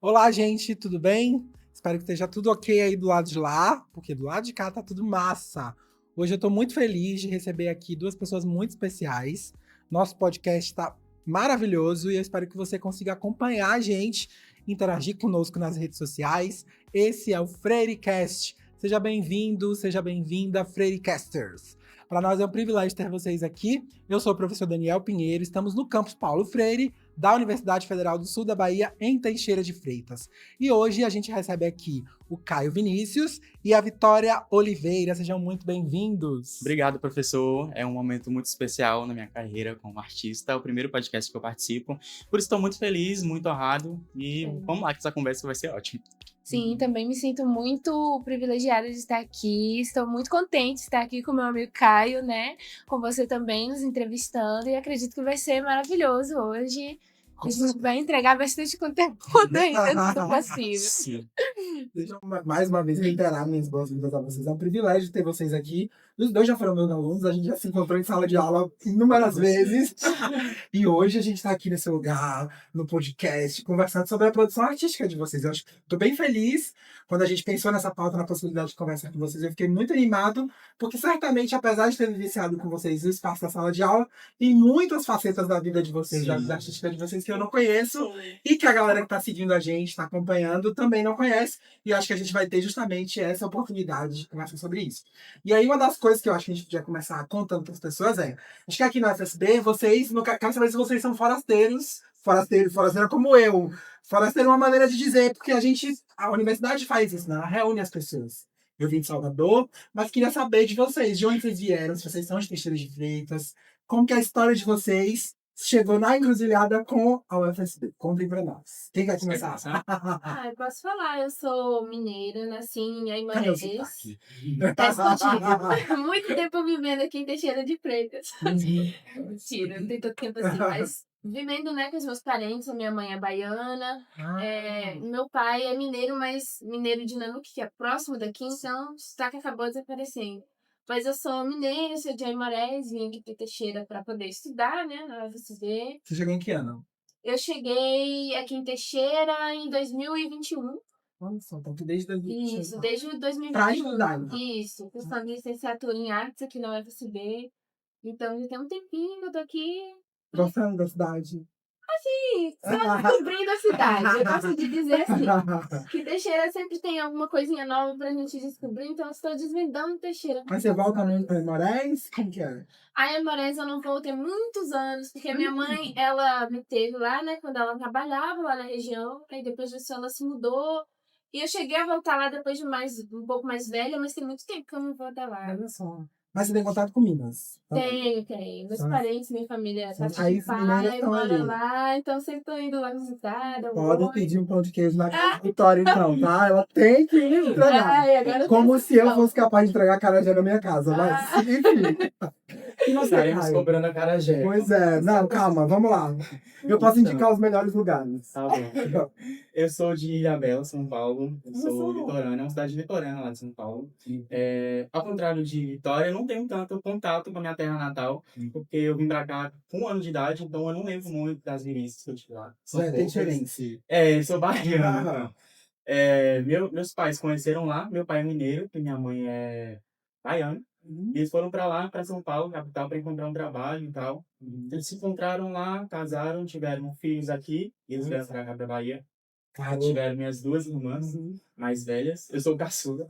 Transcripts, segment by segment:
Olá, gente, tudo bem? Espero que esteja tudo ok aí do lado de lá, porque do lado de cá tá tudo massa. Hoje eu tô muito feliz de receber aqui duas pessoas muito especiais. Nosso podcast tá maravilhoso e eu espero que você consiga acompanhar a gente, interagir conosco nas redes sociais. Esse é o FreireCast. Seja bem-vindo, seja bem-vinda, FreireCasters. Para nós é um privilégio ter vocês aqui. Eu sou o professor Daniel Pinheiro, estamos no campus Paulo Freire, da Universidade Federal do Sul da Bahia, em Teixeira de Freitas. E hoje a gente recebe aqui o Caio Vinícius e a Vitória Oliveira. Sejam muito bem-vindos. Obrigado, professor. É um momento muito especial na minha carreira como artista. É o primeiro podcast que eu participo. Por isso, estou muito feliz, muito honrado. E vamos lá, que essa conversa vai ser ótima. Sim, também me sinto muito privilegiada de estar aqui. Estou muito contente de estar aqui com o meu amigo Caio, né? Com você também nos entrevistando. E acredito que vai ser maravilhoso hoje. A gente vai entregar bastante conteúdo ainda do possível. Sim. Deixa eu mais uma vez reiterar minhas boas-vindas a vocês. É um privilégio ter vocês aqui. Os dois já foram meus alunos, a gente já se encontrou em sala de aula inúmeras vezes. E hoje a gente está aqui nesse lugar, no podcast, conversando sobre a produção artística de vocês. Eu estou bem feliz quando a gente pensou nessa pauta, na possibilidade de conversar com vocês. Eu fiquei muito animado, porque certamente, apesar de ter vivenciado com vocês o espaço da sala de aula, tem muitas facetas da vida de vocês, da vida artística de vocês, que eu não conheço e que a galera que está seguindo a gente, está acompanhando, também não conhece. E acho que a gente vai ter justamente essa oportunidade de conversar sobre isso. E aí, uma das coisas que eu acho que a gente podia começar contando para as pessoas é: acho que aqui no FSB, vocês, quero saber se vocês são forasteiros, forasteiro como eu. Forasteiro é uma maneira de dizer, porque a universidade faz isso, né? Ela reúne as pessoas. Eu vim de Salvador, mas queria saber de vocês, de onde vocês vieram, se vocês são de Teixeira de Freitas, como que é a história de vocês chegou na encruzilhada com a UFSB. Contem pra nós. Quem vai começar? Eu posso falar. Eu sou mineira, nasci em Cadê o Aimorés. sotaque? Tá escondido. Muito tempo vivendo aqui em Teixeira de Freitas. Mentira, não tem tanto tempo assim, mas vivendo, né, com os meus parentes. A minha mãe é baiana, meu pai é mineiro, mas mineiro de Nanuque, que é próximo daqui, então o sotaque acabou desaparecendo. Mas eu sou mineira, sou de Aimorés, vim aqui para Teixeira para poder estudar, né, na UFSB. Você chegou em que ano? Eu cheguei aqui em Teixeira em 2021. Olha só, então desde 2021. Isso, desde 2021. Pra estudar, então. Isso, cursando licenciatura em artes aqui na UFSB. Então já tem um tempinho que eu tô aqui. Gostando da cidade? Sim, só descobrindo a cidade. Eu gosto de dizer assim, que Teixeira sempre tem alguma coisinha nova pra gente descobrir, então eu estou desvendando Teixeira. Mas você volta muito para Moraes? Como que é? A Aimorés eu não voltei muitos anos, porque minha mãe, ela me teve lá, né, quando ela trabalhava lá na região, aí depois disso ela se mudou. E eu cheguei a voltar lá depois de um pouco mais velha, mas tem muito tempo que eu não volto lá. Olha só. Mas você tem contato com Minas? Tenho. Meus parentes, minha família, São parte de raízes mineiras pai, estão mora ali. lá, então sempre tô indo lá visitar. Podem pedir um pão de queijo na casa da Vitória, então, tá? Ela tem que entregar. Ai, agora eu Como tenho se eu opção. fosse capaz de entregar acarajé na minha casa, mas enfim. E você, Estaremos Caio? cobrando acarajé. Pois é. Não, calma, vamos lá. Eu posso indicar os melhores lugares. Tá bom. Eu sou de Ilhabela, São Paulo. Eu sou Nossa. litorânea, é uma cidade litorânea lá de São Paulo. Ao contrário de Vitória, eu não tenho tanto contato com a minha terra natal, porque eu vim pra cá com 1 ano de idade, então eu não lembro muito das vivências que eu tive lá. São Tem poucas. diferença. Eu sou baiano. Aham. Meus pais conheceram lá, meu pai é mineiro, e minha mãe é baiana. E eles foram para lá, para São Paulo, capital, para encontrar um trabalho e tal. Eles se encontraram lá, casaram, tiveram filhos aqui, e eles vieram para cá, para Bahia. Tiveram minhas 2 irmãs mais velhas, eu sou o caçula.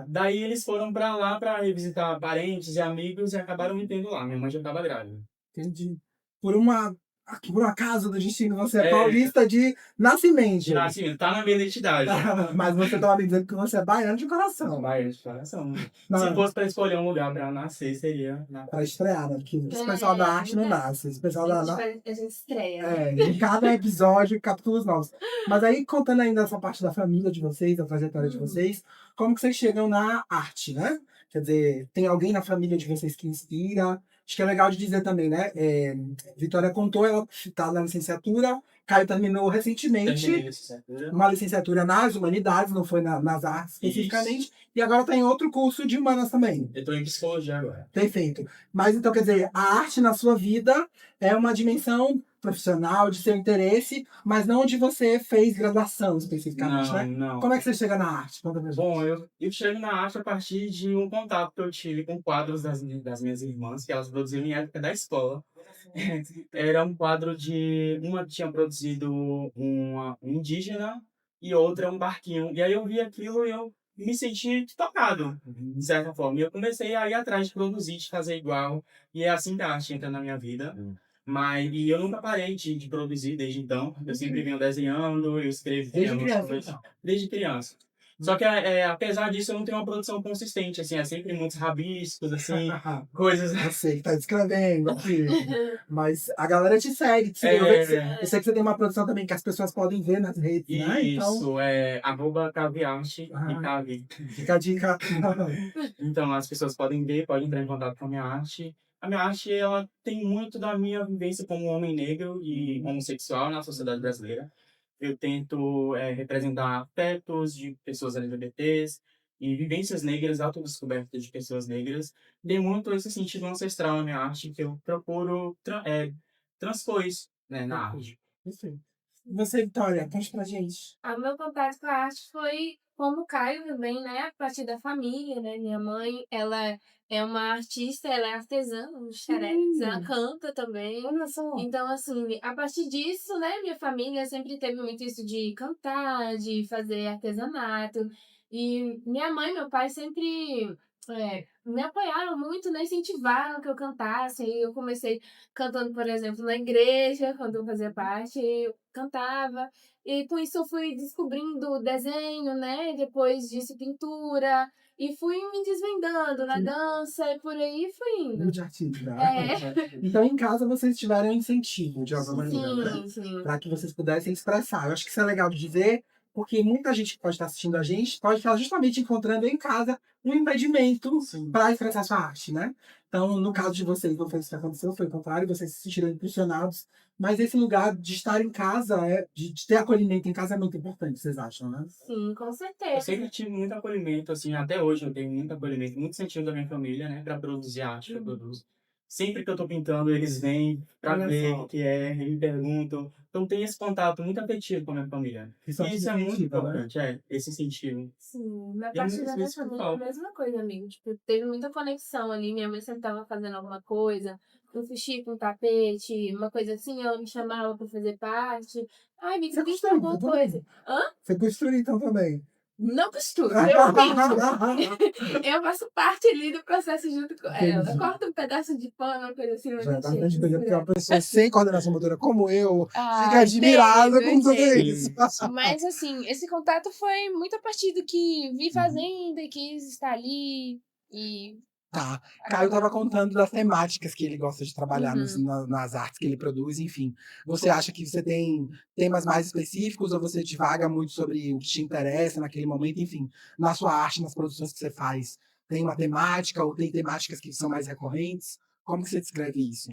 Daí eles foram para lá para revisitar parentes e amigos e acabaram me tendo lá. Minha mãe já estava grávida. Entendi. Por um acaso do destino, você é É. paulista de nascimento. De nascimento, tá na minha identidade. Mas você tá me dizendo que você é baiano de coração. Baiano de coração. Não. Se fosse para escolher um lugar para nascer, seria na Pra estrear, né? Porque esse pessoal da arte não nasce. Esse pessoal da A gente estreia. em cada episódio, capítulos novos. Mas aí, contando ainda essa parte da família de vocês, da trajetória de vocês, como que vocês chegam na arte, né? Quer dizer, tem alguém na família de vocês que inspira? Acho que é legal de dizer também, né? Vitória contou, ela está na licenciatura. Caio terminou recentemente Terminei a licenciatura. uma licenciatura nas humanidades, não foi nas artes especificamente. Isso. E agora está em outro curso de humanas também. Eu tô em psicologia agora. Perfeito. Mas então, quer dizer, a arte na sua vida é uma dimensão profissional, de seu interesse, mas não onde você fez graduação especificamente, Não, né? não. Como é que você chega na arte? Conta pra gente. Bom, eu chego na arte a partir de um contato que eu tive com quadros das minhas irmãs, que elas produziam em época da escola. Era um quadro de... Uma tinha produzido um indígena e outra um barquinho. E aí eu vi aquilo e eu me senti tocado, de certa forma. E eu comecei a ir atrás de produzir, de fazer igual. E é assim que a arte entra na minha vida. E eu nunca parei de produzir desde então. Eu sempre venho desenhando, eu escrevo Desde algumas criança, coisas. então. Desde criança. Só que, apesar disso, eu não tenho uma produção consistente, assim, é sempre muitos rabiscos, assim, coisas... Eu sei que tá descrevendo aqui. Mas a galera te segue, te segue. É, Eu sei que você tem uma produção também que as pessoas podem ver nas redes, né? Então, isso, @caviarte e cavi. fica a dica. Então, as pessoas podem ver, podem entrar em contato com a minha arte. A minha arte, ela tem muito da minha vivência como homem negro e homossexual na sociedade brasileira. Eu tento representar afetos de pessoas LGBTs e vivências negras, autodescobertas de pessoas negras. Tem muito esse sentido ancestral na minha arte que eu procuro transpor isso, né, na arte. Perfeito. E você, Vitória, conte pra gente. O meu contato com a arte foi como o Caio também, né? A partir da família, né? Minha mãe, ela é uma artista, ela é artesã nos xerecos, ela canta também. Olha só. Então, assim, a partir disso, né? Minha família sempre teve muito isso de cantar, de fazer artesanato. E minha mãe e meu pai sempre me apoiaram muito, né? Incentivaram que eu cantasse. Aí eu comecei cantando, por exemplo, na igreja, quando eu fazia parte, eu cantava. E com isso eu fui descobrindo desenho, né? Depois disso pintura. E fui me desvendando na dança e por aí fui indo. Muito artista. Então, em casa, vocês tiveram um incentivo, de alguma maneira, né? Sim. Para que vocês pudessem expressar. Eu acho que isso é legal de dizer, porque muita gente que pode estar assistindo a gente pode estar justamente encontrando em casa um impedimento para expressar sua arte, né? Então, no caso de vocês, não foi isso que aconteceu, foi o contrário, vocês se sentiram impressionados. Mas esse lugar de estar em casa, de ter acolhimento em casa é muito importante, vocês acham, né? Sim, com Eu certeza. sempre tive muito acolhimento, assim, até hoje eu tenho muito acolhimento, muito incentivo da minha família, né, para produzir a arte que eu produzo. Sempre que eu tô pintando, eles vêm pra Olha ver só. o que é, e me perguntam. Então tem esse contato muito afetivo com a minha família. Isso E isso é muito incentiva, né? importante, esse incentivo. Sim, na E é parte muito da minha isso que família é a falta. mesma coisa, amigo. Tipo, teve muita conexão ali. Minha mãe sempre tava fazendo alguma coisa, um fuxico, um tapete, uma coisa assim, ela me chamava pra fazer parte. Ai, amigo, Você pinta costura alguma também? coisa. Hã? Você costura então também? Não costuro, eu pinto. Eu faço parte ali do processo junto com ela. Entendi. Eu corto um pedaço de pano, uma coisa assim, mas Já é não chega bastante a coisa, porque uma costurar. pessoa sem coordenação motora como eu fica Ah, admirada entendo, com tudo entendo. isso. Mas assim, esse contato foi muito a partir do que vi fazendo e quis estar ali. E Tá. Caio estava contando das temáticas que ele gosta de trabalhar nas artes que ele produz, enfim. Você acha que você tem temas mais específicos ou você divaga muito sobre o que te interessa naquele momento? Enfim, na sua arte, nas produções que você faz, tem uma temática ou tem temáticas que são mais recorrentes? Como que você descreve isso?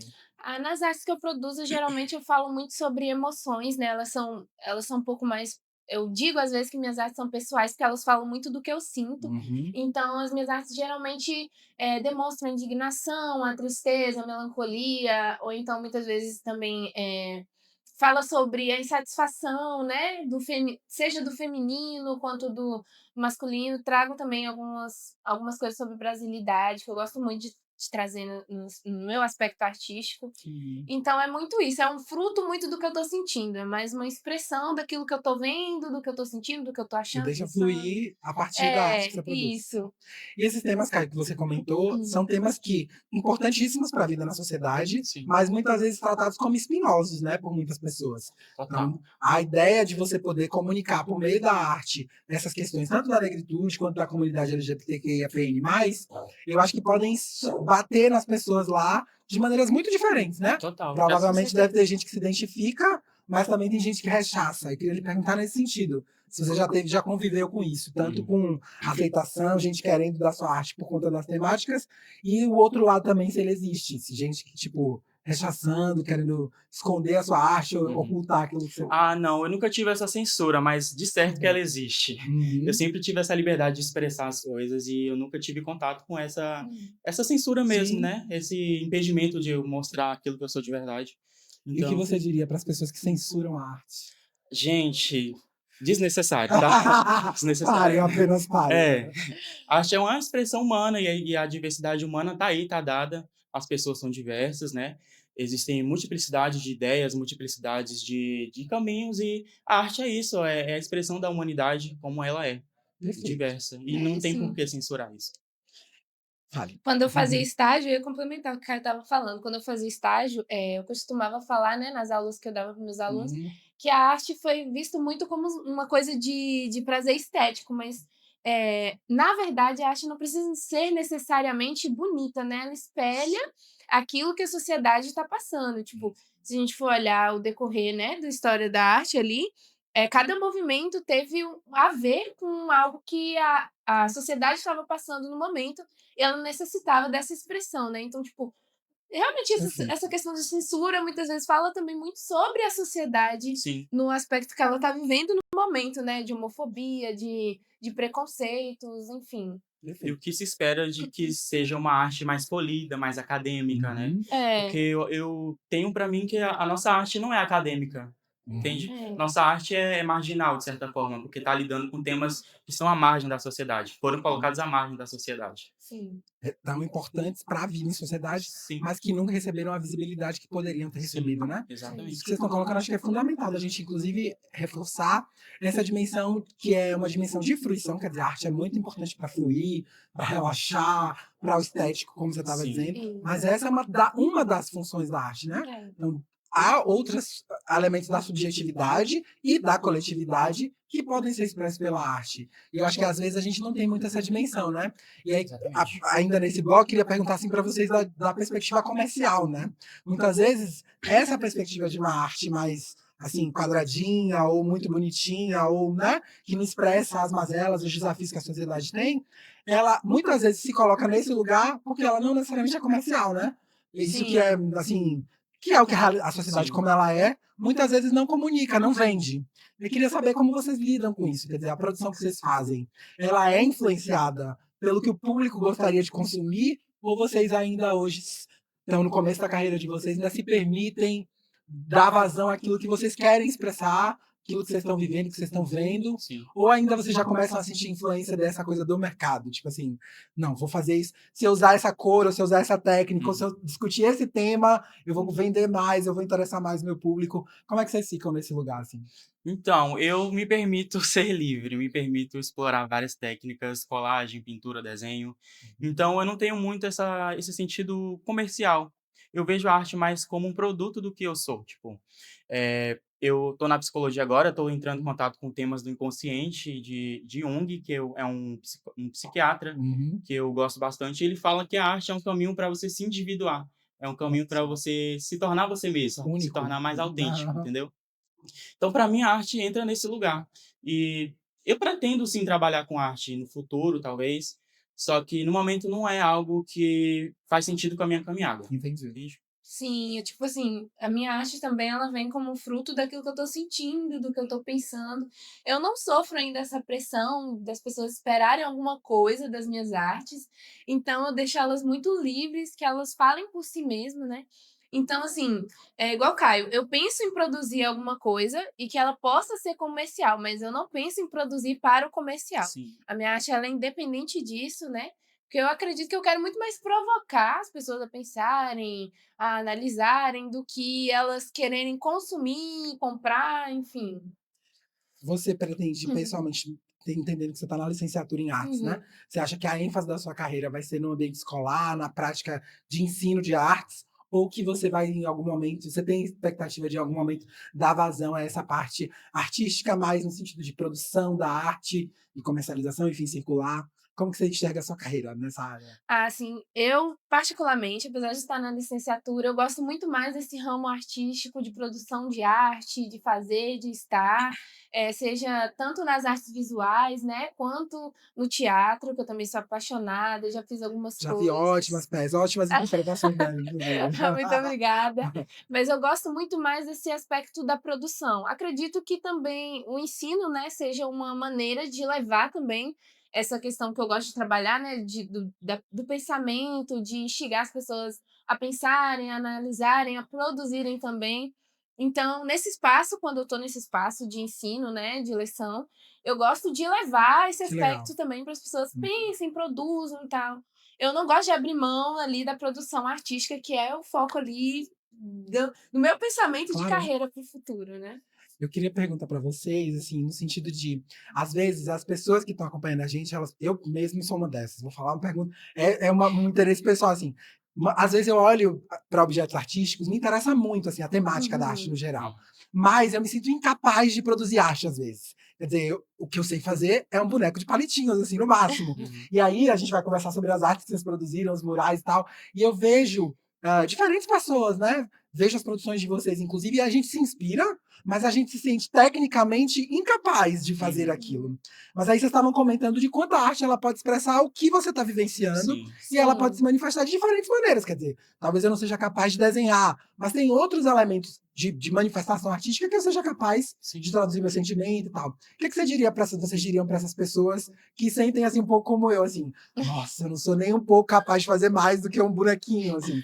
nas artes que eu produzo, geralmente eu falo muito sobre emoções, né? Elas são um pouco mais. Eu digo às vezes que minhas artes são pessoais, porque elas falam muito do que eu sinto. Uhum. Então, as minhas artes geralmente demonstram a indignação, a tristeza, a melancolia, ou então muitas vezes também fala sobre a insatisfação, né? Seja do feminino quanto do masculino. Trago também algumas coisas sobre brasilidade, que eu gosto muito de trazer no meu aspecto artístico. Sim. Então é muito isso, é um fruto muito do que eu tô sentindo, é mais uma expressão daquilo que eu tô vendo, do que eu tô sentindo, do que eu tô Você achando, deixa pensando. fluir a partir da arte que você produz. Isso. E esses temas, Caio, que você comentou, são temas que importantíssimos para a vida na sociedade, Sim. mas muitas vezes tratados como espinhosos, né, por muitas pessoas. Total. Então, a ideia de você poder comunicar por meio da arte essas questões, tanto da negritude quanto da comunidade LGBTQIAPN+, eu acho que podem bater nas pessoas lá de maneiras muito diferentes, né? Total. Provavelmente deve ter gente que se identifica, mas também tem gente que rechaça. Eu queria lhe perguntar nesse sentido. Se você já conviveu com isso, tanto com aceitação, gente querendo dar sua arte por conta das temáticas, e o outro lado também, se ele existe. Se gente que, tipo, rechaçando, querendo esconder a sua arte, ou ocultar aquilo que você... Ah, não, eu nunca tive essa censura, mas de certo que ela existe. Eu sempre tive essa liberdade de expressar as coisas e eu nunca tive contato com essa censura mesmo, Sim. né? Esse impedimento de eu mostrar aquilo que eu sou de verdade. E o que Então, você diria para as pessoas que censuram a arte? gente, desnecessário, tá? Parem, Desnecessário. apenas parem. É, arte é uma expressão humana e a diversidade humana tá aí, tá dada. As pessoas são diversas, né? Existem multiplicidade de ideias, multiplicidades de caminhos e a arte é isso, é a expressão da humanidade como ela é, Perfeito. diversa. E não tem por Sim. que censurar isso. Fale. Quando eu fazia estágio, eu ia complementar o que o cara estava falando. Quando eu fazia estágio, eu costumava falar, né, nas aulas que eu dava para meus alunos, Uhum. que a arte foi visto muito como uma coisa de prazer estético, mas, na verdade, a arte não precisa ser necessariamente bonita, né? Ela espelha aquilo que a sociedade está passando. Tipo, se a gente for olhar o decorrer, né, da história da arte ali, cada movimento teve a ver com algo que a sociedade estava passando no momento e ela necessitava dessa expressão, né? Então, tipo, realmente Perfeito. essa questão de censura muitas vezes fala também muito sobre a sociedade Sim. no aspecto que ela está vivendo no momento, né? De homofobia, de preconceitos, enfim. E o Perfeito. que se espera de que seja uma arte mais polida, mais acadêmica, né? Uhum. Porque eu tenho para mim que a nossa arte não é acadêmica, entende? É. Nossa arte é marginal, de certa forma, porque está lidando com temas que são à margem da sociedade, foram colocados à margem da sociedade. Sim. Tão importantes para a vida em sociedade, Sim, mas que nunca receberam a visibilidade que poderiam ter recebido, né? Isso exatamente. que vocês estão colocando, acho que é fundamental da gente, inclusive, reforçar essa dimensão que é uma dimensão de fruição, quer dizer, a arte é muito importante para fluir, para relaxar, para o estético, como você estava Sim. dizendo, Sim. mas essa é uma das funções da arte, né? É. Então, há outros elementos da subjetividade e da coletividade que podem ser expressos pela arte. E eu acho que às vezes a gente não tem muito essa dimensão, né? E aí, Exatamente. ainda nesse bloco, eu queria perguntar assim para vocês da perspectiva comercial, né? Muitas vezes, essa perspectiva de uma arte mais assim, quadradinha, ou muito bonitinha, ou, né, que não expressa as mazelas, os desafios que a sociedade tem, ela muitas vezes se coloca nesse lugar porque ela não necessariamente é comercial, né? Isso que é, assim, que é o que a sociedade Sim. como ela é, muitas vezes não comunica, não vende. Eu queria saber como vocês lidam com isso, quer dizer, a produção que vocês fazem, ela é influenciada pelo que o público gostaria de consumir, ou vocês ainda hoje estão no começo da carreira de vocês, ainda se permitem dar vazão àquilo que vocês querem expressar, aquilo que vocês estão vivendo, que vocês estão vendo, Sim. ou ainda vocês já começam a sentir influência dessa coisa do mercado, tipo assim, não, vou fazer isso, se eu usar essa cor, ou se eu usar essa técnica, ou se eu discutir esse tema, eu vou vender mais, eu vou interessar mais o meu público. Como é que vocês ficam nesse lugar, assim? Então, eu me permito ser livre, me permito explorar várias técnicas, colagem, pintura, desenho. Então, eu não tenho muito esse sentido comercial. Eu vejo a arte mais como um produto do que eu sou. Tipo, eu estou na psicologia agora, estou entrando em contato com temas do inconsciente de Jung, que é um psiquiatra Uhum. que eu gosto bastante. Ele fala que a arte é um caminho para você se individuar, é um caminho para você se tornar você mesmo, se Único. tornar mais autêntico, Aham. entendeu? Então, para mim, a arte entra nesse lugar. E eu pretendo, sim, trabalhar com arte no futuro, talvez, só que no momento não é algo que faz sentido com a minha caminhada. Entendi. Entende? Sim, tipo assim, a minha arte também ela vem como fruto daquilo que eu tô sentindo, do que eu tô pensando. Eu não sofro ainda essa pressão das pessoas esperarem alguma coisa das minhas artes, então eu deixo elas muito livres, que elas falem por si mesmas, né? Então, assim, é igual o Caio, eu penso em produzir alguma coisa e que ela possa ser comercial, mas eu não penso em produzir para o comercial. Sim. A minha arte ela é independente disso, né? Porque eu acredito que eu quero muito mais provocar as pessoas a pensarem, a analisarem, do que elas quererem consumir, comprar, enfim. Você pretende, pessoalmente, entendendo que você está na licenciatura em artes, né? Uhum. Você acha que a ênfase da sua carreira vai ser no ambiente escolar, na prática de ensino de artes, ou que você vai, em algum momento, você tem expectativa de, em algum momento, dar vazão a essa parte artística, mais no sentido de produção da arte e comercialização, enfim, circular? Como que você enxerga a sua carreira nessa área? Assim, eu particularmente, apesar de estar na licenciatura, eu gosto muito mais desse ramo artístico de produção de arte, de fazer, de estar, seja tanto nas artes visuais, né, quanto no teatro, que eu também sou apaixonada, já fiz algumas Já vi coisas. ótimas peças, ótimas interpretações dela, inclusive. Muito obrigada. Mas eu gosto muito mais desse aspecto da produção. Acredito que também o ensino, né, seja uma maneira de levar também essa questão que eu gosto de trabalhar, né, do pensamento, de instigar as pessoas a pensarem, a analisarem, a produzirem também. Então, nesse espaço, quando eu estou nesse espaço de ensino, né, de leção, eu gosto de levar esse Que legal. aspecto também para as pessoas pensem, produzam e tal. Eu não gosto de abrir mão ali da produção artística, que é o foco ali do meu pensamento de Claro. carreira para o futuro, né? Eu queria perguntar para vocês, assim, no sentido de, às vezes, as pessoas que estão acompanhando a gente, eu mesmo sou uma dessas. Vou falar uma pergunta, um interesse pessoal, assim. Às vezes eu olho para objetos artísticos, me interessa muito, assim, a temática da arte no geral. Mas eu me sinto incapaz de produzir arte, às vezes. Quer dizer, o que eu sei fazer é um boneco de palitinhos, assim, no máximo. E aí a gente vai conversar sobre as artes que vocês produziram, os murais e tal. E eu vejo diferentes pessoas, né? Vejo as produções de vocês, inclusive, e a gente se inspira, mas a gente se sente tecnicamente incapaz de fazer aquilo. Mas aí vocês estavam comentando de quanto a arte ela pode expressar o que você está vivenciando, e ela pode se manifestar de diferentes maneiras. Quer dizer, talvez eu não seja capaz de desenhar, mas tem outros elementos de manifestação artística que eu seja capaz de traduzir meu sentimento e tal. O que você diria vocês diriam para essas pessoas que sentem assim um pouco como eu, assim, nossa, eu não sou nem um pouco capaz de fazer mais do que um bonequinho, assim.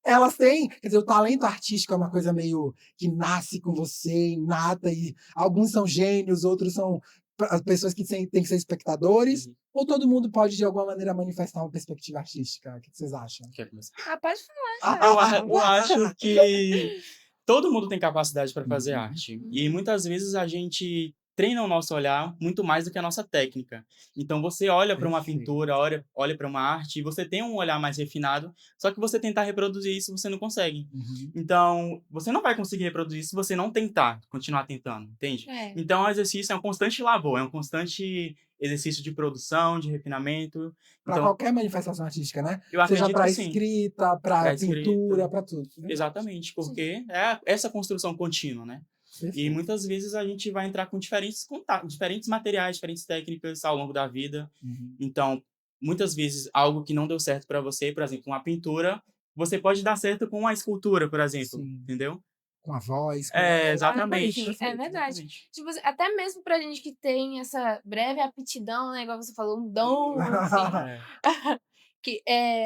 Elas têm, quer dizer, o talento artístico é uma coisa meio que nasce com você, inata, e alguns são gênios, outros são as pessoas que têm que ser espectadores, ou todo mundo pode, de alguma maneira, manifestar uma perspectiva artística? O que vocês acham? Quer começar? Pode falar. Eu acho que todo mundo tem capacidade para fazer arte. E muitas vezes a gente treina o nosso olhar muito mais do que a nossa técnica. Então você olha para uma pintura, olha para uma arte, e você tem um olhar mais refinado, só que você tentar reproduzir isso, você não consegue. Então, você não vai conseguir reproduzir isso se você não tentar, continuar tentando, entende? Então, o exercício é um constante labor, é um constante exercício de produção, de refinamento. Para Então, qualquer manifestação artística, né? eu Seja acredito para que sim. escrita, para Pra pintura, escrita. para tudo. Né? Exatamente, porque é essa construção contínua, né? Perfeito. E muitas vezes a gente vai entrar com diferentes contatos, diferentes materiais, diferentes técnicas ao longo da vida. Então, muitas vezes, algo que não deu certo para você, por exemplo, uma pintura, você pode dar certo com uma escultura, por exemplo, entendeu? Com a voz. Exatamente. É verdade. Tipo, até mesmo pra gente que tem essa breve aptidão, né? Igual você falou, um dom, assim, que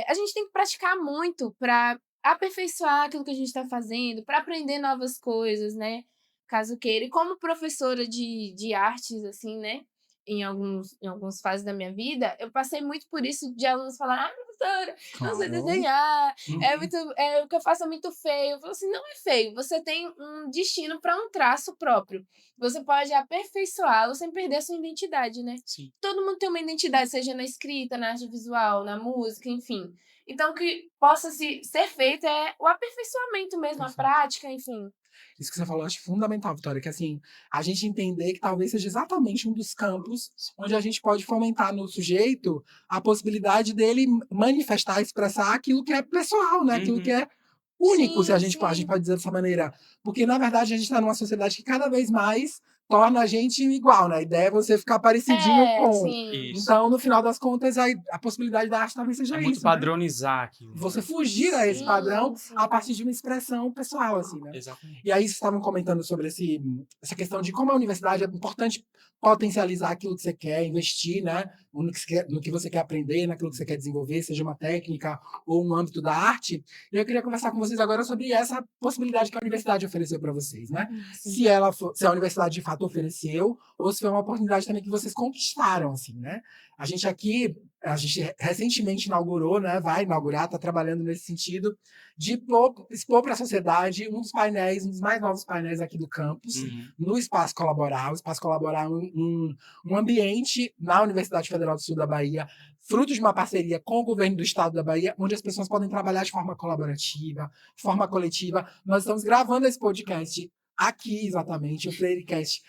a gente tem que praticar muito pra aperfeiçoar aquilo que a gente tá fazendo, pra aprender novas coisas, né? Caso queira. E como professora de artes, assim, né? Em algumas fases da minha vida, eu passei muito por isso de alunos falar, professora, não sei desenhar, o que eu faço é muito feio. Eu falo assim, não é feio, você tem um destino para um traço próprio. Você pode aperfeiçoá-lo sem perder a sua identidade, né? Sim. Todo mundo tem uma identidade, seja na escrita, na arte visual, na música, enfim. Então, o que possa ser feito é o aperfeiçoamento mesmo, a prática, enfim. Isso que você falou, eu acho fundamental, Vitória, que assim, a gente entender que talvez seja exatamente um dos campos onde a gente pode fomentar no sujeito a possibilidade dele manifestar, expressar aquilo que é pessoal, né? Aquilo que é único, se a gente pode dizer dessa maneira. Porque, na verdade, a gente está numa sociedade que cada vez mais torna a gente igual, né? A ideia é você ficar parecidinho com. Isso. Então, no final das contas, a possibilidade da arte talvez seja isso. Muito padronizar aquilo. Você fugir a esse padrão a partir de uma expressão pessoal, assim, né? Exatamente. E aí, vocês estavam comentando sobre essa questão de como a universidade é importante potencializar aquilo que você quer, investir, né? No que você quer aprender, naquilo que você quer desenvolver, seja uma técnica ou um âmbito da arte. E eu queria conversar com vocês agora sobre essa possibilidade que a universidade ofereceu para vocês, né? Se a universidade de fato ofereceu, ou se foi uma oportunidade também que vocês conquistaram, assim, né? A gente recentemente inaugurou, né? Vai inaugurar, está trabalhando nesse sentido de expor para a sociedade um dos mais novos painéis aqui do campus, no Espaço Colaborar. O Espaço Colaborar é um ambiente na Universidade Federal do Sul da Bahia, fruto de uma parceria com o governo do estado da Bahia, onde as pessoas podem trabalhar de forma colaborativa, de forma coletiva. Nós estamos gravando esse podcast aqui, exatamente. O Freirecast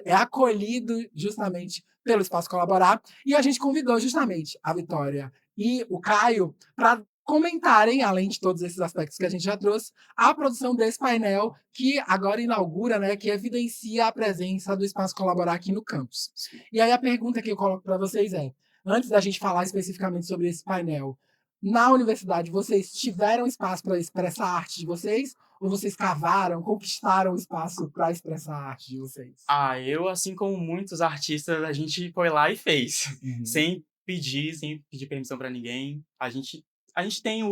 é acolhido justamente pelo Espaço Colaborar, e a gente convidou justamente a Vitória e o Caio para comentarem, além de todos esses aspectos que a gente já trouxe, a produção desse painel que agora inaugura, né, que evidencia a presença do Espaço Colaborar aqui no campus. E aí a pergunta que eu coloco para vocês é, antes da gente falar especificamente sobre esse painel, na universidade vocês tiveram espaço para expressar a arte de vocês, Ou vocês cavaram, conquistaram o espaço para expressar a arte de vocês? Eu, assim como muitos artistas, a gente foi lá e fez. Uhum. Sem pedir permissão para ninguém. A gente tem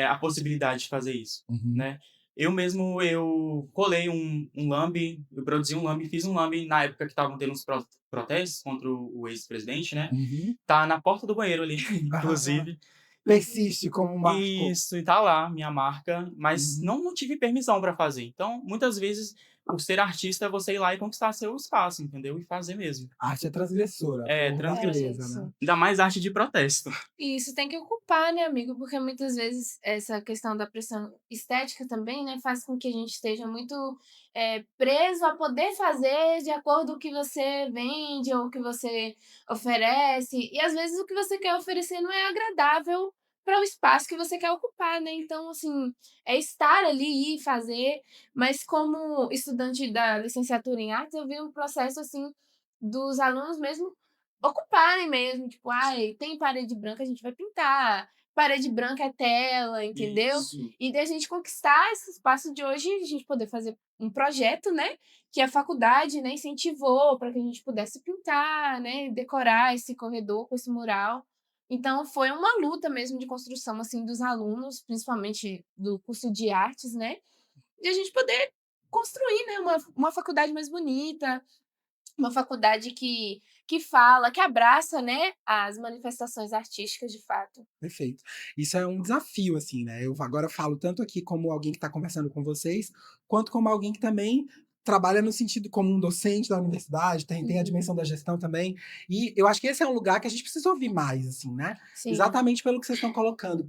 a possibilidade de fazer isso, Uhum. né? Eu colei um lambe, eu produzi um lambe, fiz um lambe na época que estavam tendo uns protestos contra o ex-presidente, né? Uhum. Tá na porta do banheiro ali, inclusive. Persiste como marco. Isso, e tá lá, minha marca, mas Uhum. não tive permissão para fazer. Então, muitas vezes, por ser artista, é você ir lá e conquistar seu espaço, entendeu? E fazer mesmo. A arte é transgressora, É, por natureza, né? Isso. Ainda mais arte de protesto. E isso tem que ocupar, né, amigo? Porque muitas vezes essa questão da pressão estética também, né, faz com que a gente esteja muito preso a poder fazer de acordo com o que você vende ou o que você oferece. E às vezes o que você quer oferecer não é agradável para o espaço que você quer ocupar, né? Então, assim, é estar ali e fazer. Mas como estudante da licenciatura em artes, eu vi um processo, assim, dos alunos mesmo ocuparem mesmo, tipo: "Ai, tem parede branca, a gente vai pintar, parede branca é tela", entendeu? Isso. E da gente conquistar esse espaço de hoje, a gente poder fazer um projeto, né, que a faculdade, né, incentivou para que a gente pudesse pintar, né, decorar esse corredor com esse mural. Então foi uma luta mesmo de construção, assim, dos alunos, principalmente do curso de artes, né, de a gente poder construir, né, uma faculdade mais bonita, uma faculdade que fala, que abraça, né, as manifestações artísticas de fato. Perfeito. Isso é um desafio, assim, né? Eu agora falo tanto aqui como alguém que está conversando com vocês, quanto como alguém que também trabalha no sentido como um docente da universidade, tem a dimensão da gestão também. E eu acho que esse é um lugar que a gente precisa ouvir mais, assim, né? Sim. Exatamente pelo que vocês estão colocando.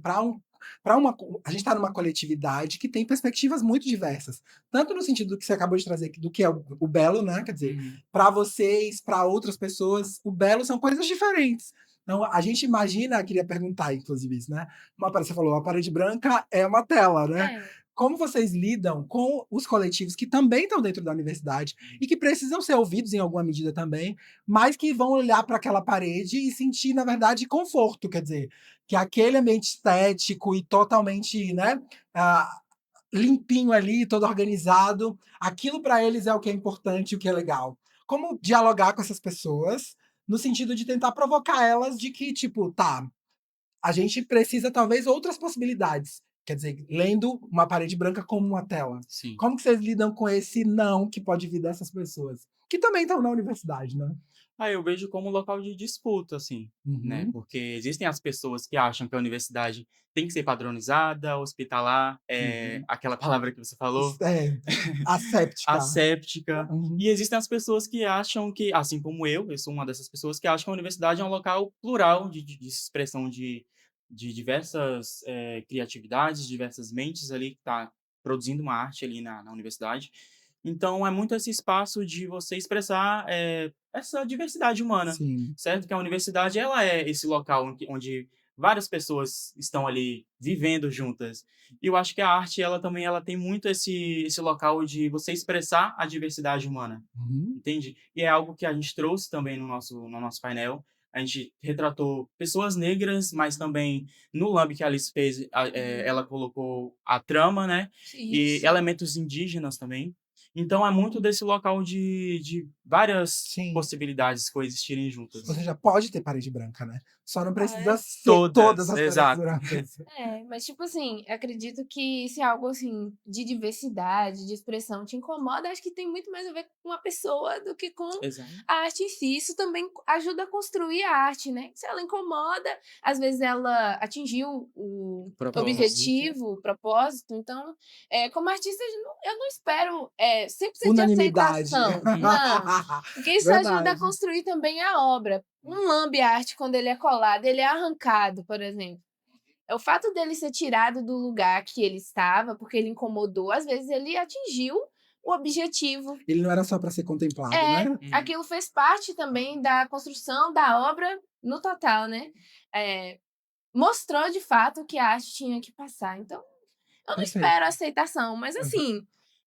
A gente está numa coletividade que tem perspectivas muito diversas. Tanto no sentido do que você acabou de trazer, do que é o belo, né? Quer dizer, Uhum. para vocês, para outras pessoas, o belo são coisas diferentes. Então, a gente imagina, queria perguntar, inclusive, isso, né? Você falou, a parede branca é uma tela, né? É. Como vocês lidam com os coletivos que também estão dentro da universidade e que precisam ser ouvidos em alguma medida também, mas que vão olhar para aquela parede e sentir, na verdade, conforto, quer dizer, que aquele ambiente estético e totalmente, né, ah, limpinho ali, todo organizado, aquilo para eles é o que é importante, o que é legal. Como dialogar com essas pessoas no sentido de tentar provocar elas de que, tipo, tá, a gente precisa talvez outras possibilidades. Quer dizer, lendo uma parede branca como uma tela. Sim. Como que vocês lidam com esse não que pode vir dessas pessoas? Que também estão na universidade, né? Eu vejo como um local de disputa, assim, né? Uhum. Porque existem as pessoas que acham que a universidade tem que ser padronizada, hospitalar, Uhum. aquela palavra que você falou, É, asséptica. asséptica. Uhum. E existem as pessoas que acham que, assim como eu sou uma dessas pessoas que acham que a universidade é um local plural de expressão de diversas criatividades, diversas mentes ali que tá produzindo uma arte ali na universidade. Então, é muito esse espaço de você expressar essa diversidade humana, Sim. certo? Que a universidade ela é esse local onde várias pessoas estão ali vivendo juntas. E eu acho que a arte ela também ela tem muito esse local de você expressar a diversidade humana, Uhum. entende? E é algo que a gente trouxe também no nosso painel. A gente retratou pessoas negras, mas também no lambe que a Alice fez, ela colocou a trama, né? E Isso. elementos indígenas também. Então é muito desse local de várias Sim. possibilidades coexistirem Ou juntas. seja, pode ter parede branca, né? Só não precisa Pode. ser todas Todas, as paredes exato. brancas. Mas tipo assim, acredito que se algo assim de diversidade, de expressão te incomoda, acho que tem muito mais a ver com a pessoa do que com Exato. a arte em si. Isso também ajuda a construir a arte, né? Se ela incomoda, às vezes ela atingiu o Propósito. objetivo, o propósito. Então, como artista, eu não espero 100% de Unanimidade. aceitação. Não. Porque isso ajuda a Verdade. construir também a obra. Um lambe arte, quando ele é colado, ele é arrancado, por exemplo. É o fato dele ser tirado do lugar que ele estava, porque ele incomodou, às vezes ele atingiu o objetivo. Ele não era só para ser contemplado, né? Uhum. Aquilo fez parte também da construção da obra no total, né? Mostrou de fato o que a arte tinha que passar. Então, eu não Perfeito. espero aceitação, mas assim,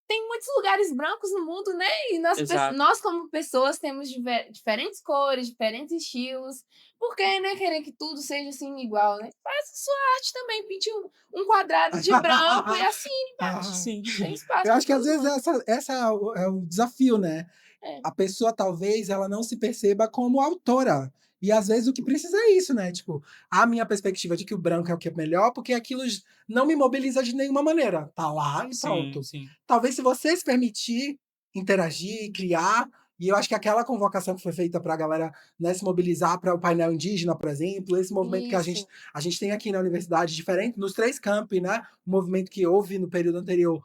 tem muitos lugares brancos no mundo, né? E nós como pessoas, temos diferentes cores, diferentes estilos. Por que, né, querer que tudo seja assim igual, né? Faz a sua arte também, pinte um quadrado de branco e assine embaixo. Sim. Tem espaço Eu pra acho que às todo vezes mundo. essa é o desafio, né? É. A pessoa talvez ela não se perceba como autora. E às vezes o que precisa é isso, né? Tipo, a minha perspectiva de que o branco é o que é melhor, porque aquilo não me mobiliza de nenhuma maneira. Tá lá e Sim, pronto. sim. Talvez se você se permitir interagir, criar, e eu acho que aquela convocação que foi feita para a galera, né, se mobilizar para o painel indígena, por exemplo, esse movimento que Isso. a gente tem aqui na universidade, diferente, nos 3 campi, né? O movimento que houve no período anterior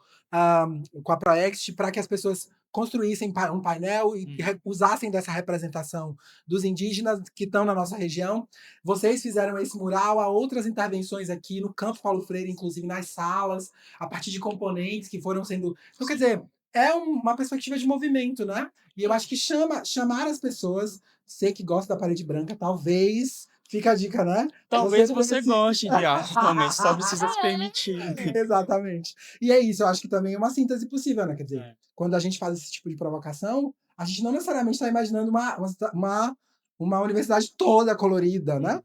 com a Proext, para que as pessoas construíssem um painel e usassem dessa representação dos indígenas que estão na nossa região. Vocês fizeram esse mural, há outras intervenções aqui no Campo Paulo Freire, inclusive nas salas, a partir de componentes que foram sendo... Então, quer dizer, é uma perspectiva de movimento, né? E eu acho que chamar as pessoas, você que gosta da parede branca, talvez... Fica a dica, né? Talvez você precise- goste de arte também, só precisa se permitir. Exatamente. E é isso, eu acho que também é uma síntese possível, né? Quer dizer, É. quando a gente faz esse tipo de provocação, a gente não necessariamente está imaginando uma universidade toda colorida, né?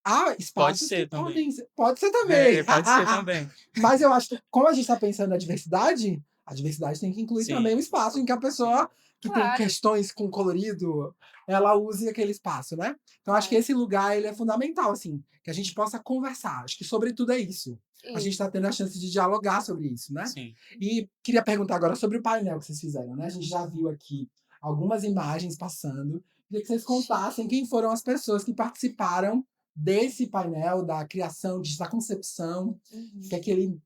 Há Pode espaços que ser também. pode ser também. Pode ser também. Mas eu acho que, como a gente está pensando na diversidade, a diversidade tem que incluir Sim. também um espaço em que a pessoa que tem Claro. questões com colorido, ela use aquele espaço, né? Então, acho que esse lugar ele é fundamental, assim, que a gente possa conversar. Acho que, sobretudo, é isso. A gente está tendo a chance de dialogar sobre isso, né? Sim. E queria perguntar agora sobre o painel que vocês fizeram, né? A gente já viu aqui algumas imagens passando. Queria que vocês contassem quem foram as pessoas que participaram desse painel, da criação, da concepção, o que é que ele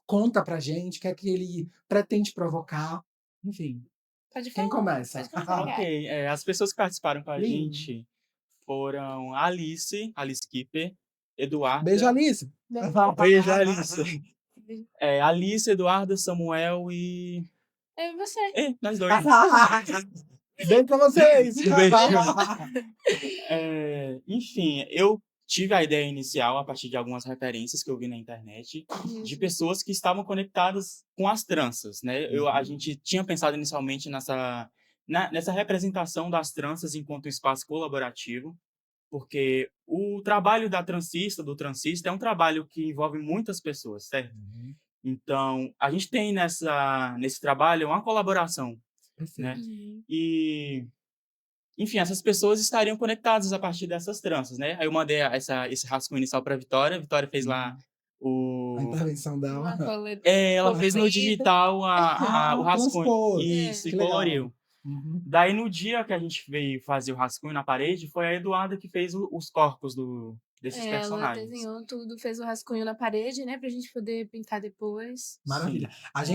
conta pra gente, o que é que ele pretende provocar. Enfim, Pode quem falar. começa? Pode começar. Ok, as pessoas que participaram com a Lindo. gente foram a Alice Kipper, Eduarda... Beijo, Alice! Beijo, Alice. Alice, Eduarda, Samuel e... É você. nós dois. Beijo pra vocês! Enfim, eu tive a ideia inicial a partir de algumas referências que eu vi na internet de pessoas que estavam conectadas com as tranças, né? A gente tinha pensado inicialmente nessa representação das tranças enquanto um espaço colaborativo, porque o trabalho do transista, é um trabalho que envolve muitas pessoas, certo? Então, a gente tem nesse trabalho uma colaboração, né? E, enfim, essas pessoas estariam conectadas a partir dessas tranças, né? Aí eu mandei esse rascunho inicial para a Vitória fez lá A intervenção dela. ela fez no digital o rascunho. Transpôs. Isso, Que e legal. coloriu. Daí, no dia que a gente veio fazer o rascunho na parede, foi a Eduarda que fez os corpos desses Ela personagens. desenhou tudo, fez o rascunho na parede, né? Pra gente poder pintar depois. Maravilha.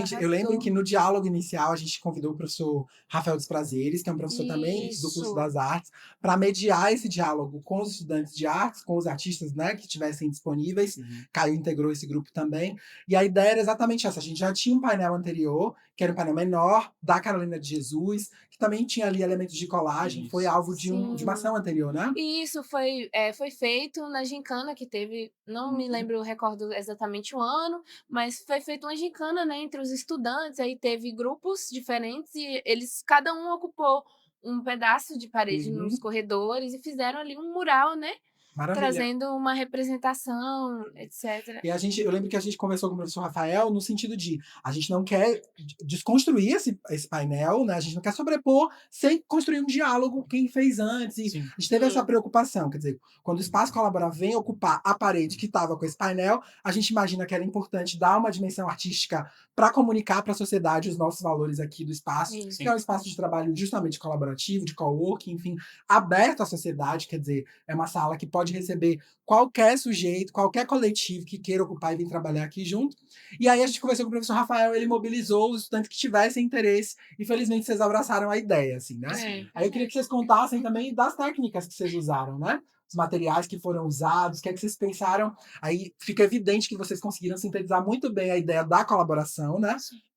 Sim. Eu lembro que no diálogo inicial a gente convidou o professor Rafael dos Prazeres, que é um professor também do curso das artes, para mediar esse diálogo com os estudantes de artes, com os artistas, né, que estivessem disponíveis. Caio integrou esse grupo também. E a ideia era exatamente essa. A gente já tinha um painel anterior, que era um painel menor, da Carolina de Jesus, que também tinha ali elementos de colagem, foi alvo de uma ação anterior, né? E isso foi feito na gincana que teve, não me lembro, recordo exatamente o ano, mas foi feita uma gincana, né, entre os estudantes, aí teve grupos diferentes e cada um ocupou um pedaço de parede nos corredores e fizeram ali um mural, né? Maravilha. Trazendo uma representação, etc. E eu lembro que a gente conversou com o professor Rafael no sentido de a gente não quer desconstruir esse painel, né? A gente não quer sobrepor sem construir um diálogo com quem fez antes. E a gente teve essa preocupação, quer dizer, quando o espaço colaborar vem ocupar a parede que estava com esse painel, a gente imagina que era importante dar uma dimensão artística para comunicar para a sociedade os nossos valores aqui do espaço, que é um espaço de trabalho justamente colaborativo, de coworking, enfim, aberto à sociedade, quer dizer, é uma sala que pode receber qualquer sujeito, qualquer coletivo que queira ocupar e vir trabalhar aqui junto. E aí a gente conversou com o professor Rafael, ele mobilizou os estudantes que tivessem interesse, e felizmente vocês abraçaram a ideia, assim, né? Aí eu queria que vocês contassem também das técnicas que vocês usaram, né? Os materiais que foram usados, o que é que vocês pensaram. Aí fica evidente que vocês conseguiram sintetizar muito bem a ideia da colaboração, né?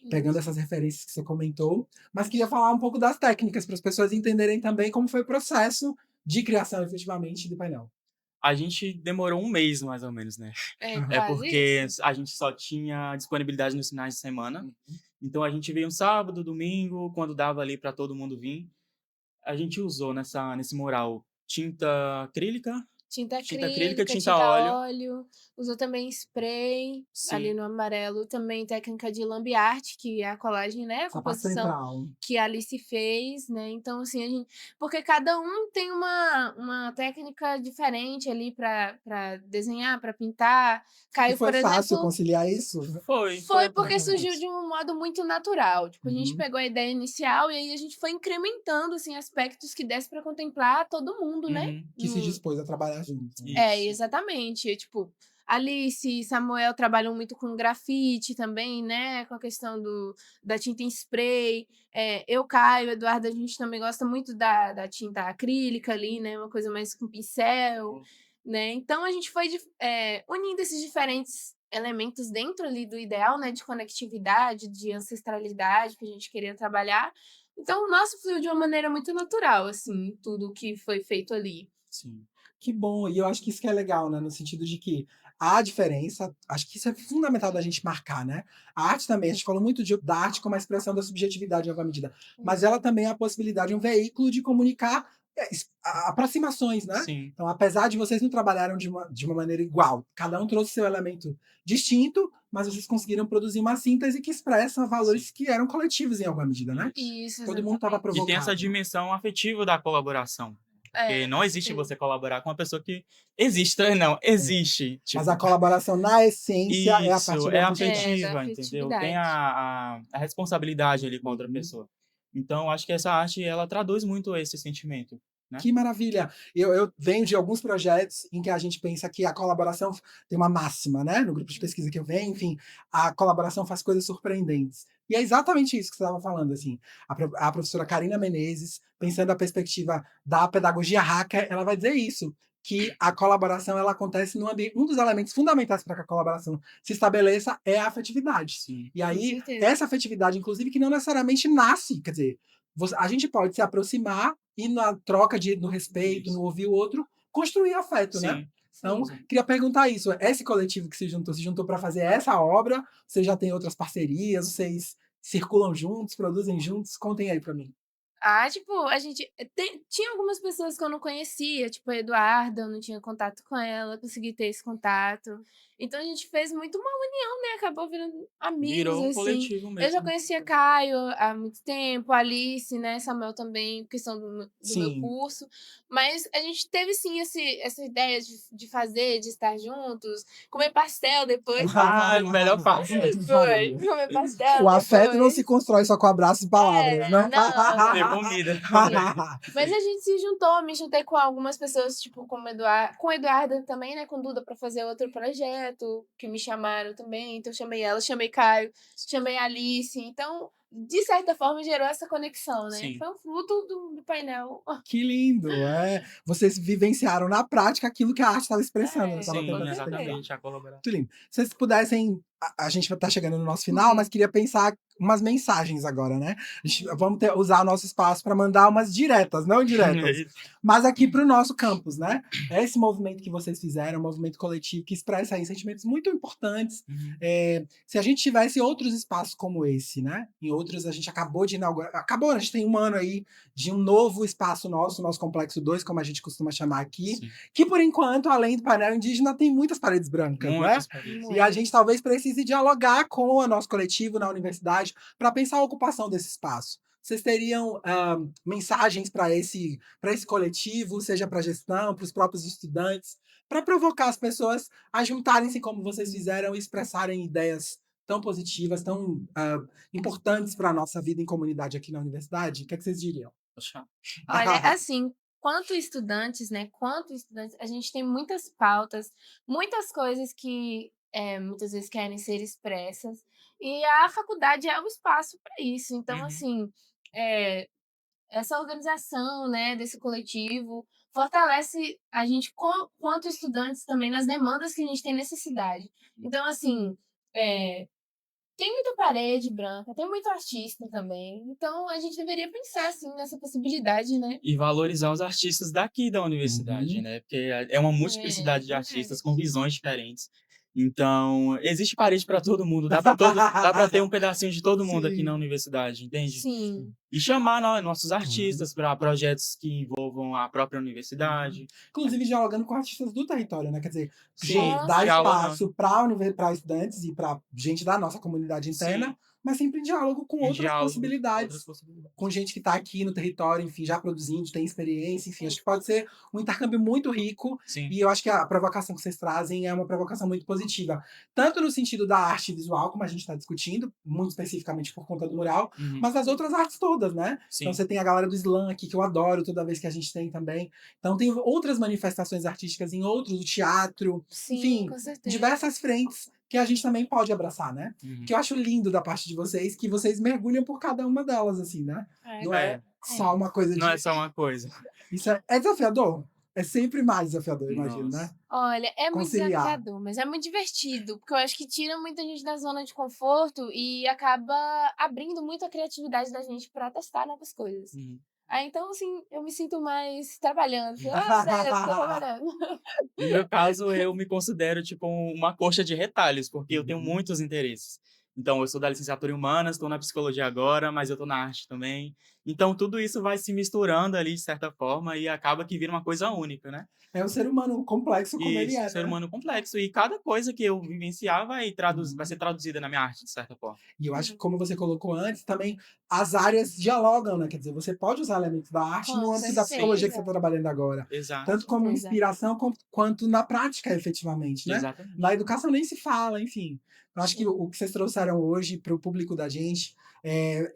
Pegando essas referências que você comentou. Mas queria falar um pouco das técnicas, para as pessoas entenderem também como foi o processo de criação, efetivamente, do painel. A gente demorou um mês, mais ou menos, né? Porque a gente só tinha disponibilidade nos finais de semana. Então a gente veio um sábado, domingo, quando dava ali para todo mundo vir. A gente usou nesse mural Tinta tinta acrílica, acrílica, tinta tinta óleo. óleo, usou também spray ali Sim, no amarelo, também técnica de lamb art, que é a colagem, né, a Essa parte composição central. que a Alice fez, né, então assim, porque cada um tem uma técnica diferente ali para desenhar, para pintar. E Caio, foi por fácil exemplo, conciliar isso? foi até porque que surgiu fácil. de um modo muito natural. Tipo, a gente Uhum. pegou a ideia inicial e aí a gente foi incrementando, assim, aspectos que desse para contemplar todo mundo, né. Uhum, Que se dispôs a trabalhar junto. Né? É, isso. exatamente. Tipo, Alice e Samuel trabalham muito com grafite também, né, com a questão da tinta em spray. Eu, Caio, Eduardo, a gente também gosta muito da tinta acrílica ali, né, uma coisa mais com pincel, né. Então a gente foi unindo esses diferentes elementos dentro ali do ideal, né, de conectividade, de ancestralidade que a gente queria trabalhar. Então o nosso fluiu de uma maneira muito natural, assim, tudo que foi feito ali. Sim. Que bom, e eu acho que isso que é legal, né? No sentido de que há diferença, acho que isso é fundamental da gente marcar, né? A arte também, a gente falou muito da arte como a expressão da subjetividade em alguma medida, mas ela também é a possibilidade, um veículo de comunicar aproximações, né? Sim, Então, apesar de vocês não trabalharam de uma maneira igual, cada um trouxe seu elemento distinto, mas vocês conseguiram produzir uma síntese que expressa valores sim. que eram coletivos em alguma medida, né? Isso, Todo mundo estava exatamente. E tem essa provocado. dimensão afetiva da colaboração. Porque É, não com existe certeza. você colaborar com uma pessoa que existe, não, existe. Mas a Tipo, colaboração, na essência, é a isso, partir da é afetividade. Da afetiva, entendeu? Tem afetividade. a responsabilidade ali com a outra Uhum. pessoa. Então, acho que essa arte, ela traduz muito esse sentimento, né? Que maravilha! Eu venho de alguns projetos em que a gente pensa que a colaboração tem uma máxima, né? No grupo de pesquisa que eu venho, enfim, a colaboração faz coisas surpreendentes. E é exatamente isso que você estava falando, assim. A professora Karina Menezes, pensando a perspectiva da pedagogia hacker, ela vai dizer isso, que a colaboração ela acontece no ambiente. Um dos elementos fundamentais para que a colaboração se estabeleça é a afetividade. Sim, E Com aí, certeza. essa afetividade, inclusive, que não necessariamente nasce, quer dizer, a gente pode se aproximar e na troca no respeito, no isso. ouvir o outro, construir afeto, né? Sim, Então, Sim. sim. queria perguntar isso. Esse coletivo que se juntou para fazer essa obra? Vocês já têm outras parcerias? Vocês circulam juntos, produzem juntos? Contem aí para mim. Ah, tipo, a gente tinha algumas pessoas que eu não conhecia, tipo a Eduarda, eu não tinha contato com ela, consegui ter esse contato. Então a gente fez muito uma união, né, acabou virando amigos, Virou um assim. coletivo Eu já mesmo. conhecia Caio há muito tempo, Alice, né, Samuel também, questão do meu Sim. curso. Mas a gente teve, sim, essa ideia de fazer, de estar juntos, comer pastel depois. Ah, melhor parte. Foi, comer pastel O afeto não se depois. constrói só com abraços e palavras, né? Não. Ter comida também. Mas a gente se juntou, me juntei com algumas pessoas, tipo, com a Eduarda também, né, com Duda, pra fazer outro projeto, que me chamaram também, então chamei ela, chamei Caio, chamei a Alice, então, de certa forma, gerou essa conexão, né, Sim, foi um fruto do painel. Que lindo! Vocês vivenciaram na prática aquilo que a arte estava expressando, estava Com sim, tentando certeza. expressar. exatamente, a colaboração. Muito lindo. Se vocês pudessem. A gente está chegando no nosso final, Uhum, mas queria pensar umas mensagens agora, né? uhum. Vamos usar o nosso espaço para mandar umas diretas, não indiretas, mas aqui para o nosso campus, né? É esse movimento que vocês fizeram, um movimento coletivo que expressa aí sentimentos muito importantes. Uhum. Se a gente tivesse outros espaços como esse, né? Em outros, a gente acabou de inaugurar. Acabou, a gente tem um ano aí de um novo espaço nosso Complexo 2, como a gente costuma chamar aqui, Sim, que por enquanto, além do painel indígena, tem muitas paredes brancas, né? muitos países. E a gente talvez precise dialogar com o nosso coletivo na universidade para pensar a ocupação desse espaço. Vocês teriam mensagens para esse coletivo, seja para a gestão, para os próprios estudantes, para provocar as pessoas a juntarem-se como vocês fizeram e expressarem ideias tão positivas, tão importantes para a nossa vida em comunidade aqui na universidade? O que é que vocês diriam? Poxa. Olha, assim, quanto estudantes, a gente tem muitas pautas, muitas coisas que, muitas vezes querem ser expressas, e a faculdade é o espaço para isso. Então, Uhum. assim, eh, essa organização, né, desse coletivo fortalece a gente quanto estudantes também nas demandas que a gente tem necessidade. Então, assim, eh tem muita parede branca, tem muito artista também, então a gente deveria pensar, assim, nessa possibilidade, né. E valorizar os artistas daqui da universidade, Uhum. né? Porque é uma É, multiplicidade de verdade. artistas com visões diferentes. Então, existe parede para todo mundo, dá para ter um pedacinho de todo mundo aqui na Sim. universidade, entende? Sim. E chamar nossos Claro. artistas para projetos que envolvam a própria universidade. Inclusive dialogando com artistas do território, né? Quer dizer, Sim, Nossa. dar dialogando. espaço para estudantes e para gente da nossa comunidade interna, Sim, mas sempre em diálogo com em outras diálogo, possibilidades. outras possibilidades. Com gente que está aqui no território, enfim, já produzindo, tem experiência, enfim, acho que pode ser um intercâmbio muito rico. Sim, E eu acho que a provocação que vocês trazem é uma provocação muito positiva, tanto no sentido da arte visual, como a gente está discutindo, muito especificamente por conta do mural, uhum, mas das outras artes todas, né? Então sim, você tem a galera do slam aqui, que eu adoro toda vez que a gente tem também. Então tem outras manifestações artísticas em outros, o teatro, Sim, enfim, com certeza. diversas frentes que a gente também pode abraçar, né? uhum. Que eu acho lindo da parte de vocês, que vocês mergulham por cada uma delas, assim, né? Não é só uma coisa Não é de. só uma coisa. Isso é desafiador? É sempre mais desafiador, eu imagino, né? Nossa. Olha, é muito Conciliar. desafiador, mas é muito divertido, porque eu acho que tira muita gente da zona de conforto e acaba abrindo muito a criatividade da gente pra testar novas coisas. Uhum. Então, assim, eu me sinto mais trabalhando. Assim, sério, tô trabalhando. No meu caso, eu me considero tipo uma coxa de retalhos, porque eu tenho muitos interesses. Então, eu sou da licenciatura em humanas, estou na psicologia agora, mas eu estou na arte também. Então, tudo isso vai se misturando ali, de certa forma, e acaba que vira uma coisa única, né? É um ser humano complexo como ele Isso, é, ser né? humano complexo. E cada coisa que eu vivenciar vai ser traduzida na minha arte, de certa forma. E eu acho que, como você colocou antes, também as áreas dialogam, né? Quer dizer, você pode usar elementos da arte Com no âmbito da psicologia que você certeza. está trabalhando agora. Exato, Tanto como certeza. inspiração, quanto na prática, efetivamente, né? exatamente. Na educação nem se fala, enfim. Eu acho que o que vocês trouxeram hoje para o público da gente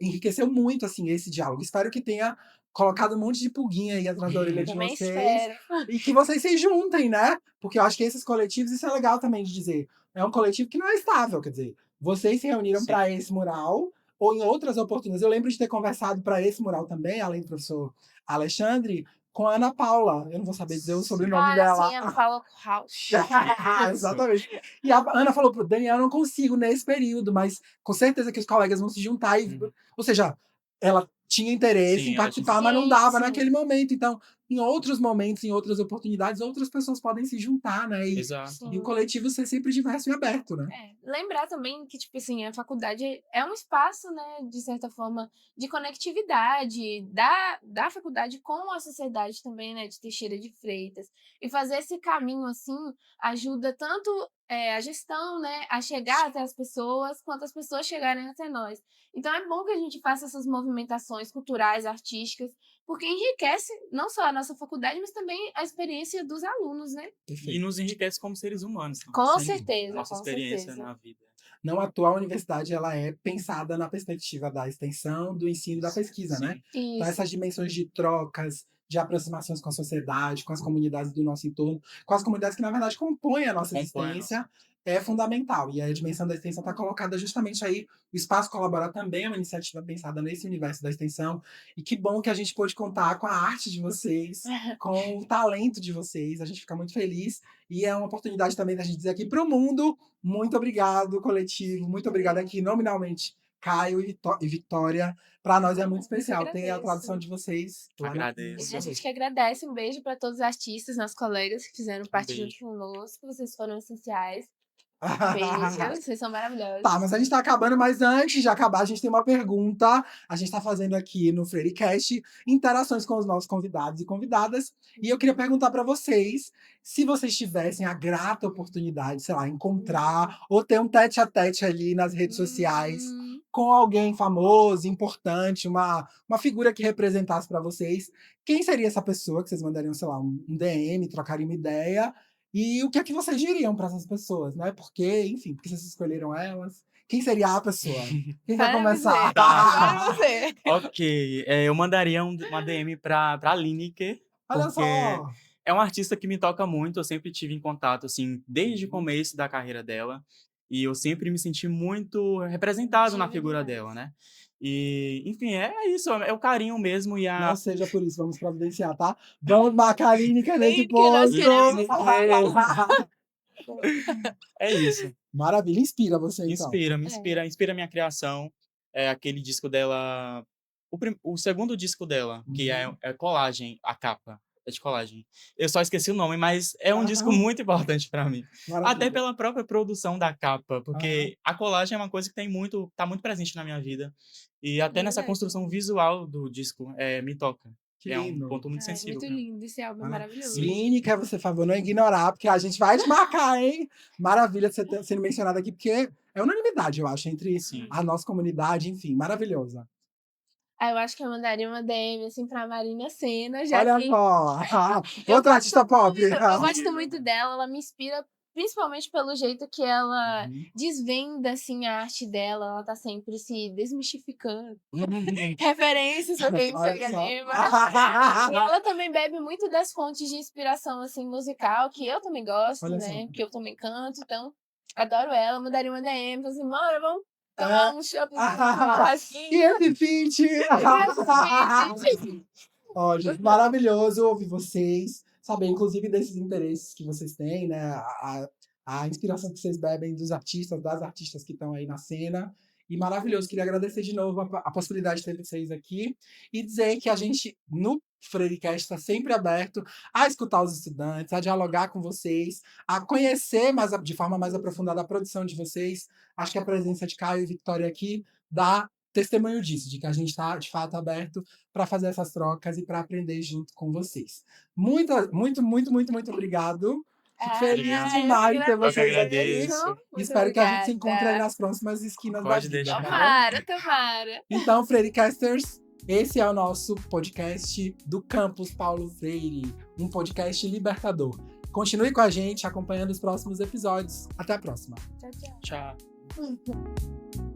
enriqueceu muito, assim, esse diálogo. Espero que tenha colocado um monte de pulguinha aí atrás da orelha de Também vocês. espero. E que vocês se juntem, né? Porque eu acho que esses coletivos, isso é legal também de dizer. É um coletivo que não é estável, quer dizer, vocês se reuniram Sim. para esse mural, ou em outras oportunidades. Eu lembro de ter conversado para esse mural também, além do professor Alexandre, com a Ana Paula. Eu não vou saber dizer o sobrenome dela. Sim, a Paula House. Exatamente. E a Ana falou pro Daniel, eu não consigo nesse período, mas com certeza que os colegas vão se juntar. Ou seja, ela tinha interesse Sim, em ela tinha participar, mas não Sim, dava sim. naquele momento. Então, em outros momentos, em outras oportunidades, outras pessoas podem se juntar, né? E Exato. o coletivo ser sempre diverso e aberto, né? Lembrar também que, tipo assim, a faculdade é um espaço, né, de certa forma, de conectividade da faculdade com a sociedade também, né, de Teixeira de Freitas. E fazer esse caminho, assim, ajuda tanto a gestão, né, a chegar até as pessoas, quanto as pessoas chegarem até nós. Então é bom que a gente faça essas movimentações culturais, artísticas, porque enriquece não só a nossa faculdade, mas também a experiência dos alunos, né? E nos enriquece como seres humanos também. Com Sim. certeza, Nossa com experiência certeza. na vida. Não à toa, a universidade ela é pensada na perspectiva da extensão, do ensino e da pesquisa, né? Sim. Então, Isso. essas dimensões de trocas, de aproximações com a sociedade, com as comunidades do nosso entorno, com as comunidades que, na verdade, compõem a nossa Compõe a existência, é fundamental. E a dimensão da extensão está colocada justamente aí. O Espaço Colabora também é uma iniciativa pensada nesse universo da extensão. E que bom que a gente pôde contar com a arte de vocês, com o talento de vocês. A gente fica muito feliz. E é uma oportunidade também da gente dizer aqui para o mundo: muito obrigado, coletivo. Muito obrigado aqui, nominalmente, Caio e Vitória. Para nós é muito especial ter a agradeço. tradução de vocês lá na Agradeço. A gente que agradece, um beijo para todos os artistas, nossos colegas que fizeram parte beijo. junto conosco, vocês foram essenciais. Beijo, vocês são maravilhosos. Tá, mas a gente tá acabando, mas antes de acabar, a gente tem uma pergunta. A gente tá fazendo aqui no FreireCast interações com os nossos convidados e convidadas. E eu queria perguntar para vocês se vocês tivessem a grata oportunidade, sei lá, encontrar ou ter um tete-a-tete ali nas redes sociais com alguém famoso, importante, uma figura que representasse para vocês. Quem seria essa pessoa que vocês mandariam, sei lá, um DM, trocariam uma ideia? E o que é que vocês diriam para essas pessoas, né? Porque, enfim, porque vocês escolheram elas. Quem seria a pessoa? Quem vai Para começar? você. Para você. Ok, eu mandaria uma DM pra Lineker, Olha porque só! é uma artista que me toca muito, eu sempre tive em contato, assim, desde o começo da carreira dela, e eu sempre me senti muito representado na figura dela, né? E, enfim, é isso, é o carinho mesmo e Não a... seja por isso, vamos providenciar, tá? Vamos marcar a Lineker nesse Lineker, nós posto! É isso. Maravilha, inspira você então. Me inspira a minha criação. É aquele disco dela, o segundo disco dela, que é Colagem, a capa. É de colagem. Eu só esqueci o nome, mas é um disco muito importante pra mim. Até pela própria produção da capa, porque a colagem é uma coisa que tá muito presente na minha vida. E até nessa construção visual do disco, me toca. Que É um lindo. ponto muito Ai, sensível muito pra mim. lindo, esse álbum é maravilhoso. Vini, quer você favor não ignorar, porque a gente vai te marcar, hein? Maravilha de você ter sendo mencionada aqui, porque é unanimidade, eu acho, entre Sim. a nossa comunidade, enfim, maravilhosa. Ah, eu acho que eu mandaria uma DM, assim, pra Marina Sena, já Olha que só, eu outra artista pop. eu gosto muito dela, ela me inspira principalmente pelo jeito que ela desvenda, assim, a arte dela, ela tá sempre se desmistificando. Referências pra quem Olha segue só. anima. E ela também bebe muito das fontes de inspiração, assim, musical, que eu também gosto, Olha né? só. Que eu também canto, então adoro ela, mandaria uma DM, assim, bora, vamos tomar um chopp, um churrasquinho. E esse feat? Ó, gente, maravilhoso ouvir vocês, saber, inclusive, desses interesses que vocês têm, né? A inspiração que vocês bebem dos artistas, das artistas que estão aí na cena. E maravilhoso, queria agradecer de novo a possibilidade de ter vocês aqui e dizer que a gente, no Freiricast, está sempre aberto a escutar os estudantes, a dialogar com vocês, a conhecer de forma mais aprofundada a produção de vocês. Acho que a presença de Caio e Victoria aqui dá testemunho disso, de que a gente está, de fato, aberto para fazer essas trocas e para aprender junto com vocês. Muito, muito, muito, muito, muito obrigado. Fico feliz demais ter vocês aqui. Espero que a gente se encontre aí nas próximas esquinas da vida. Deixar. Tomara. Então, Freiricasters, esse é o nosso podcast do Campus Paulo Freire, um podcast libertador. Continue com a gente, acompanhando os próximos episódios. Até a próxima. Tchau, tchau. Tchau.